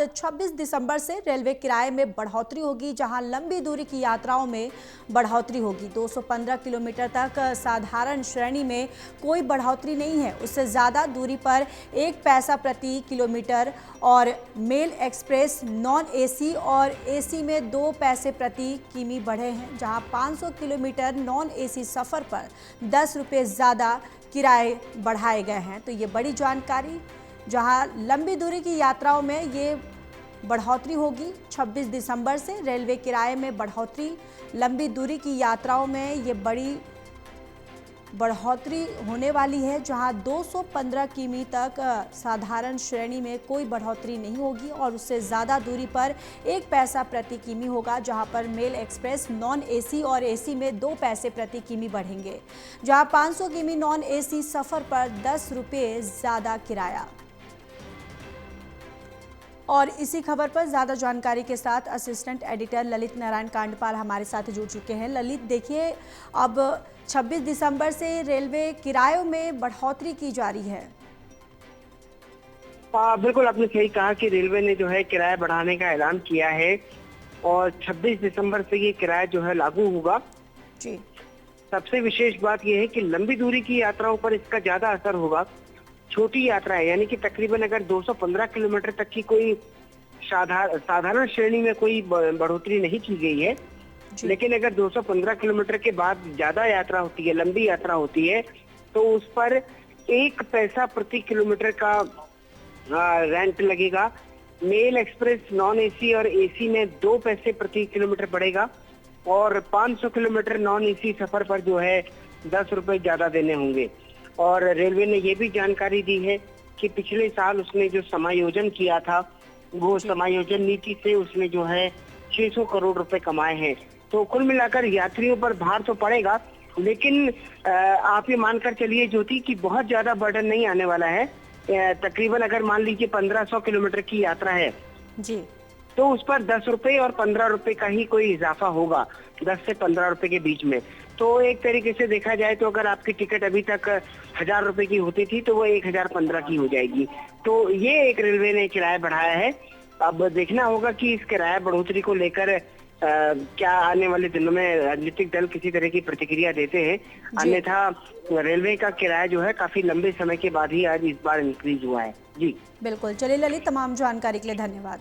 26 दिसंबर से रेलवे किराए में बढ़ोतरी होगी, जहां लंबी दूरी की यात्राओं में बढ़ोतरी होगी। 215 किलोमीटर तक साधारण श्रेणी में कोई बढ़ोतरी नहीं है। उससे ज़्यादा दूरी पर 1 पैसा प्रति किलोमीटर और मेल एक्सप्रेस नॉन एसी और एसी में 2 पैसे प्रति किमी बढ़े हैं, जहां 500 किलोमीटर नॉन एसी सफ़र पर 10 रुपये ज़्यादा किराए बढ़ाए गए हैं। तो ये बड़ी जानकारी, जहां लंबी दूरी की यात्राओं में ये बढ़ोतरी होगी। 26 दिसंबर से रेलवे किराए में बढ़ोतरी, लंबी दूरी की यात्राओं में ये बड़ी बढ़ोतरी होने वाली है, जहां 215 किमी तक साधारण श्रेणी में कोई बढ़ोतरी नहीं होगी और उससे ज़्यादा दूरी पर 1 पैसा प्रति किमी होगा, जहां पर मेल एक्सप्रेस नॉन एसी और एसी में 2 पैसे प्रति किमी बढ़ेंगे, जहां 500 किमी नॉन एसी सफ़र पर 10 रुपये ज़्यादा किराया। और इसी खबर पर ज़्यादा जानकारी के साथ असिस्टेंट एडिटर ललित नारायण कांडपाल हमारे साथ जुड़ चुके हैं। ललित, देखिए, अब 26 दिसंबर से रेलवे किरायों में बढ़ोतरी की जा रही है। बिल्कुल, आपने सही कहा कि रेलवे ने जो है किराया बढ़ाने का ऐलान किया है और 26 दिसंबर से ये किराया जो है लागू होगा। जी। सबसे विशेष बात यह है कि लंबी दूरी की यात्राओं पर इसका ज्यादा असर होगा। छोटी यात्रा है, यानी कि तकरीबन अगर 215 किलोमीटर तक की कोई साधारण श्रेणी में कोई बढ़ोतरी नहीं की गई है, लेकिन अगर 215 किलोमीटर के बाद ज्यादा यात्रा होती है, लंबी यात्रा होती है, तो उस पर 1 पैसा प्रति किलोमीटर का रेंट लगेगा। मेल एक्सप्रेस नॉन एसी और एसी में 2 पैसे प्रति किलोमीटर बढ़ेगा और 500 किलोमीटर नॉन एसी सफर पर जो है 10 रुपए ज्यादा देने होंगे। और रेलवे ने ये भी जानकारी दी है कि पिछले साल उसने जो समायोजन किया था, वो समायोजन नीति से उसने जो है 600 करोड़ रुपए कमाए हैं। तो कुल मिलाकर यात्रियों पर भार तो पड़ेगा, लेकिन आप ये मानकर चलिए ज्योति कि बहुत ज्यादा बर्डन नहीं आने वाला है। तकरीबन अगर मान लीजिए 1500 किलोमीटर की यात्रा है जी, तो उस पर 10 रुपए और 15 रुपए का ही कोई इजाफा होगा, 10 से 15 रुपए के बीच में। तो एक तरीके से देखा जाए तो अगर आपकी टिकट अभी तक 1000 रुपए की होती थी तो वो 1015 की हो जाएगी। तो ये एक रेलवे ने किराया बढ़ाया है। अब देखना होगा कि इस किराया बढ़ोतरी को लेकर क्या आने वाले दिनों में राजनीतिक दल किसी तरह की प्रतिक्रिया देते हैं। अन्यथा रेलवे का किराया जो है काफी लंबे समय के बाद ही आज इस बार इंक्रीज हुआ है। जी बिल्कुल। चलिए ललित, तमाम जानकारी के लिए धन्यवाद।